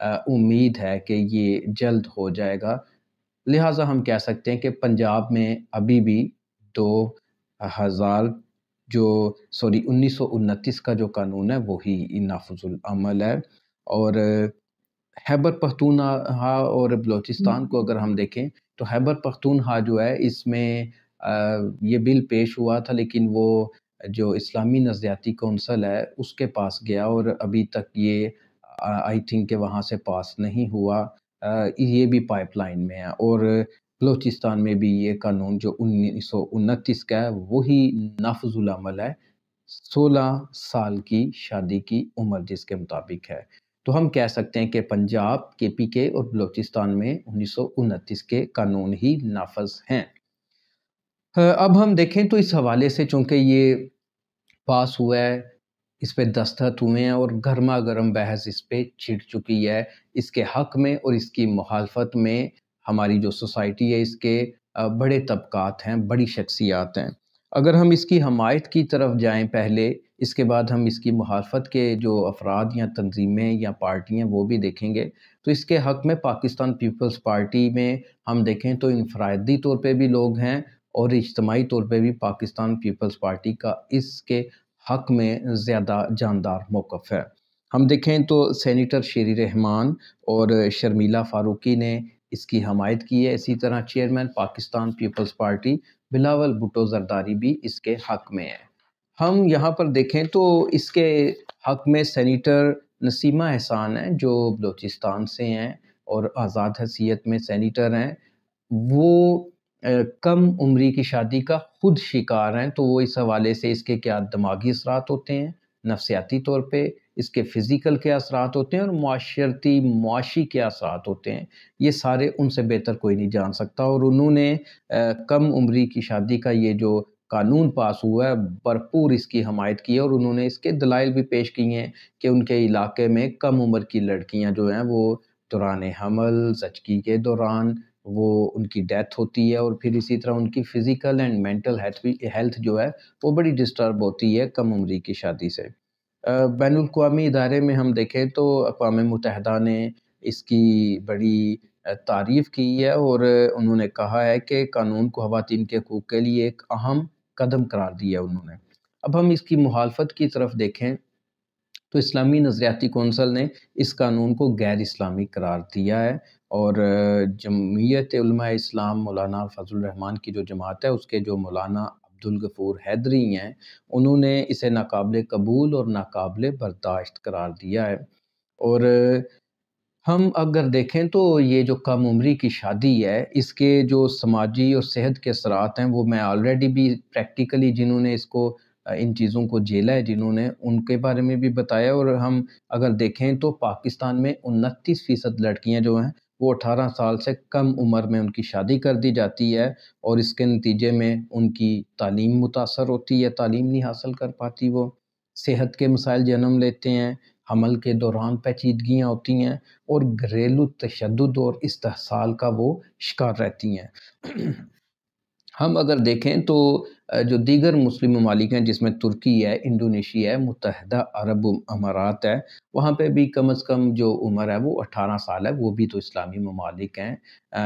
امید ہے کہ یہ جلد ہو جائے گا۔ لہٰذا ہم کہہ سکتے ہیں کہ پنجاب میں ابھی بھی 1929 کا جو قانون ہے وہی نافذ العمل ہے۔ اور خیبر پختونخوا اور بلوچستان کو اگر ہم دیکھیں تو خیبر پختونخوا جو ہے اس میں یہ بل پیش ہوا تھا، لیکن وہ جو اسلامی نظریاتی کونسل ہے اس کے پاس گیا اور ابھی تک یہ آئی تھنک کہ وہاں سے پاس نہیں ہوا، یہ بھی پائپ لائن میں ہے۔ اور بلوچستان میں بھی یہ قانون جو 1929 کا ہے وہی نافذ العمل ہے، 16 سال کی شادی کی عمر جس کے مطابق ہے۔ تو ہم کہہ سکتے ہیں کہ پنجاب، KPK اور بلوچستان میں 1929 کے قانون ہی نافذ ہیں۔ اب ہم دیکھیں تو اس حوالے سے چونکہ یہ پاس ہوا ہے، اس پہ دستخط ہوئے ہیں اور گرما گرم بحث اس پہ چھڑ چکی ہے، اس کے حق میں اور اس کی مخالفت میں ہماری جو سوسائٹی ہے اس کے بڑے طبقات ہیں، بڑی شخصیات ہیں۔ اگر ہم اس کی حمایت کی طرف جائیں پہلے، اس کے بعد ہم اس کی مخالفت کے جو افراد یا تنظیمیں یا پارٹیاں وہ بھی دیکھیں گے، تو اس کے حق میں پاکستان پیپلز پارٹی میں ہم دیکھیں تو انفرادی طور پہ بھی لوگ ہیں اور اجتماعی طور پہ بھی پاکستان پیپلز پارٹی کا اس کے حق میں زیادہ جاندار موقف ہے۔ ہم دیکھیں تو سینیٹر شیری رحمان اور شرمیلا فاروقی نے اس کی حمایت کی ہے، اسی طرح چیئرمین پاکستان پیپلز پارٹی بلاول بھٹو زرداری بھی اس کے حق میں ہے۔ ہم یہاں پر دیکھیں تو اس کے حق میں سینیٹر نسیمہ احسان ہیں جو بلوچستان سے ہیں اور آزاد حیثیت میں سینیٹر ہیں، وہ کم عمری کی شادی کا خود شکار ہیں، تو وہ اس حوالے سے اس کے کیا دماغی اثرات ہوتے ہیں، نفسیاتی طور پہ اس کے فزیکل کیا اثرات ہوتے ہیں اور معاشی کیا اثرات ہوتے ہیں، یہ سارے ان سے بہتر کوئی نہیں جان سکتا۔ اور انہوں نے کم عمری کی شادی کا یہ جو قانون پاس ہوا ہے بھرپور اس کی حمایت کی ہے، اور انہوں نے اس کے دلائل بھی پیش کیے ہیں کہ ان کے علاقے میں کم عمر کی لڑکیاں جو ہیں وہ دوران حمل، زچگی کے دوران وہ ان کی ڈیتھ ہوتی ہے، اور پھر اسی طرح ان کی فزیکل اینڈ مینٹل ہیلتھ جو ہے وہ بڑی ڈسٹرب ہوتی ہے کم عمری کی شادی سے۔ بین الاقوامی ادارے میں ہم دیکھیں تو اقوام متحدہ نے اس کی بڑی تعریف کی ہے اور انہوں نے کہا ہے کہ قانون کو خواتین کے حقوق کے لیے ایک اہم قدم قرار دیا انہوں نے۔ اب ہم اس کی مخالفت کی طرف دیکھیں تو اسلامی نظریاتی کونسل نے اس قانون کو غیر اسلامی قرار دیا ہے، اور جمعیت علماء اسلام مولانا فضل الرحمان کی جو جماعت ہے اس کے جو مولانا عبدالغفور حیدری ہیں، انہوں نے اسے ناقابل قبول اور ناقابل برداشت قرار دیا ہے۔ اور ہم اگر دیکھیں تو یہ جو کم عمری کی شادی ہے اس کے جو سماجی اور صحت کے اثرات ہیں وہ میں آلریڈی بھی پریکٹیکلی جنہوں نے اس کو ان چیزوں کو جھیلا ہے جنہوں نے ان کے بارے میں بھی بتایا، اور ہم اگر دیکھیں تو پاکستان میں 29% لڑکیاں جو ہیں وہ 18 سال سے کم عمر میں ان کی شادی کر دی جاتی ہے، اور اس کے نتیجے میں ان کی تعلیم متاثر ہوتی ہے، تعلیم نہیں حاصل کر پاتی، وہ صحت کے مسائل جنم لیتے ہیں، حمل کے دوران پیچیدگیاں ہوتی ہیں اور گھریلو تشدد اور استحصال کا وہ شکار رہتی ہیں۔ ہم اگر دیکھیں تو جو دیگر مسلم ممالک ہیں جس میں ترکی ہے، انڈونیشیا ہے، متحدہ عرب امارات ہے، وہاں پہ بھی کم از کم جو عمر ہے وہ 18 سال ہے، وہ بھی تو اسلامی ممالک ہیں،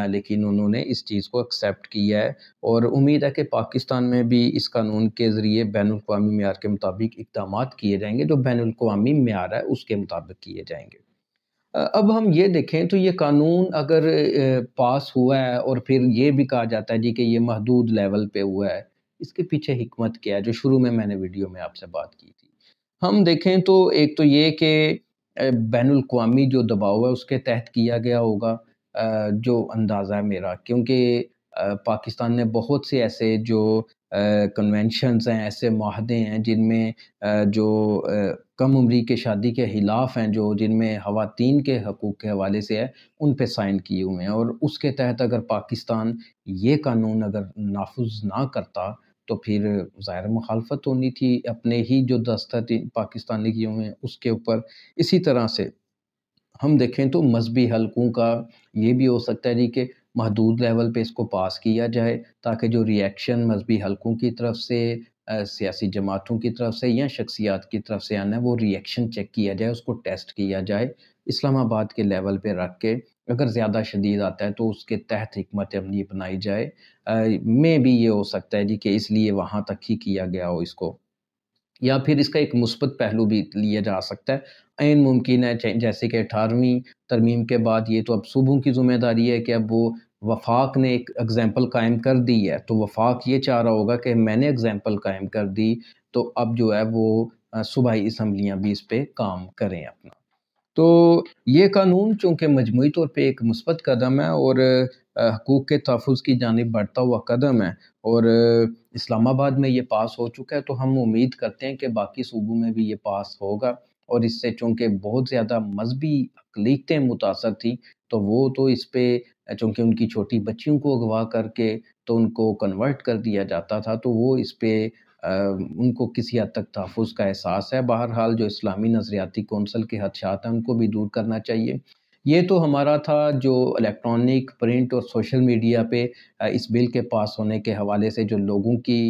لیکن انہوں نے اس چیز کو ایکسیپٹ کیا ہے، اور امید ہے کہ پاکستان میں بھی اس قانون کے ذریعے بین الاقوامی معیار کے مطابق اقدامات کیے جائیں گے، جو بین الاقوامی معیار ہے اس کے مطابق کیے جائیں گے۔ اب ہم یہ دیکھیں تو یہ قانون اگر پاس ہوا ہے اور پھر یہ بھی کہا جاتا ہے جی کہ یہ محدود لیول پہ ہوا ہے، اس کے پیچھے حکمت کیا ہے جو شروع میں نے ویڈیو میں آپ سے بات کی تھی۔ ہم دیکھیں تو ایک تو یہ کہ بین الاقوامی جو دباؤ ہے اس کے تحت کیا گیا ہوگا، جو اندازہ ہے میرا، کیونکہ پاکستان نے بہت سے ایسے جو کنونشنز ہیں، ایسے معاہدے ہیں جن میں جو کم عمری کے شادی کے خلاف ہیں، جو جن میں خواتین کے حقوق کے حوالے سے ہے، ان پہ سائن کیے ہوئے ہیں، اور اس کے تحت اگر پاکستان یہ قانون اگر نافذ نہ کرتا تو پھر ظاہر مخالفت ہونی تھی اپنے ہی جو دستخط پاکستان نے کیے ہوئے ہیں اس کے اوپر۔ اسی طرح سے ہم دیکھیں تو مذہبی حلقوں کا یہ بھی ہو سکتا ہے جی کہ محدود لیول پہ اس کو پاس کیا جائے تاکہ جو ری ایکشن مذہبی حلقوں کی طرف سے سیاسی جماعتوں کی طرف سے یا شخصیات کی طرف سے آنا ہے وہ ریئیکشن چیک کیا جائے، اس کو ٹیسٹ کیا جائے اسلام آباد کے لیول پہ رکھ کے، اگر زیادہ شدید آتا ہے تو اس کے تحت حکمت عملی اپنائی جائے۔ میں بھی یہ ہو سکتا ہے جی کہ اس لیے وہاں تک ہی کیا گیا ہو اس کو، یا پھر اس کا ایک مثبت پہلو بھی لیا جا سکتا ہے۔ عین ممکن ہے جیسے کہ 18ویں ترمیم کے بعد یہ تو اب صوبوں کی ذمہ داری ہے کہ اب وہ وفاق نے ایک اگزامپل قائم کر دی ہے، تو وفاق یہ چاہ رہا ہوگا کہ میں نے اگزامپل قائم کر دی تو اب جو ہے وہ صوبائی اسمبلیاں بھی اس پہ کام کریں اپنا۔ تو یہ قانون چونکہ مجموعی طور پہ ایک مثبت قدم ہے اور حقوق کے تحفظ کی جانب بڑھتا ہوا قدم ہے، اور اسلام آباد میں یہ پاس ہو چکا ہے، تو ہم امید کرتے ہیں کہ باقی صوبوں میں بھی یہ پاس ہوگا، اور اس سے چونکہ بہت زیادہ مذہبی اقلیتیں متاثر تھیں تو وہ تو اس پہ چونکہ ان کی چھوٹی بچیوں کو اغوا کر کے تو ان کو کنورٹ کر دیا جاتا تھا، تو وہ اس پہ ان کو کسی حد تک تحفظ کا احساس ہے۔ بہرحال جو اسلامی نظریاتی کونسل کے خدشات ہیں ان کو بھی دور کرنا چاہیے۔ یہ تو ہمارا تھا جو الیکٹرانک، پرنٹ اور سوشل میڈیا پہ اس بل کے پاس ہونے کے حوالے سے جو لوگوں کی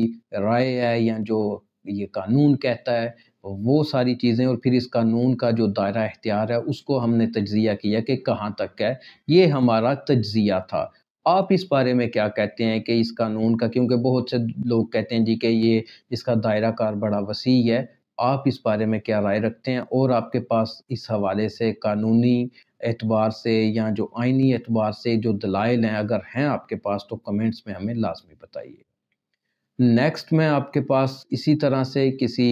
رائے ہے یا جو یہ قانون کہتا ہے وہ ساری چیزیں، اور پھر اس قانون کا جو دائرہ اختیار ہے اس کو ہم نے تجزیہ کیا کہ کہاں تک ہے، یہ ہمارا تجزیہ تھا۔ آپ اس بارے میں کیا کہتے ہیں کہ اس قانون کا، کیونکہ بہت سے لوگ کہتے ہیں جی کہ یہ اس کا دائرہ کار بڑا وسیع ہے، آپ اس بارے میں کیا رائے رکھتے ہیں، اور آپ کے پاس اس حوالے سے قانونی اعتبار سے یا جو آئینی اعتبار سے جو دلائل ہیں اگر ہیں آپ کے پاس تو کمنٹس میں ہمیں لازمی بتائیے۔ نیکسٹ میں آپ کے پاس اسی طرح سے کسی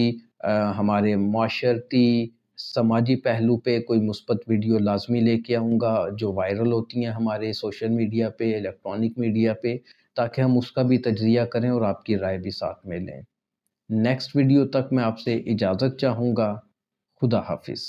ہمارے معاشرتی سماجی پہلو پہ کوئی مثبت ویڈیو لازمی لے کے آؤں گا جو وائرل ہوتی ہیں ہمارے سوشل میڈیا پہ، الیکٹرانک میڈیا پہ، تاکہ ہم اس کا بھی تجزیہ کریں اور آپ کی رائے بھی ساتھ میں لیں۔ نیکسٹ ویڈیو تک میں آپ سے اجازت چاہوں گا۔ خدا حافظ۔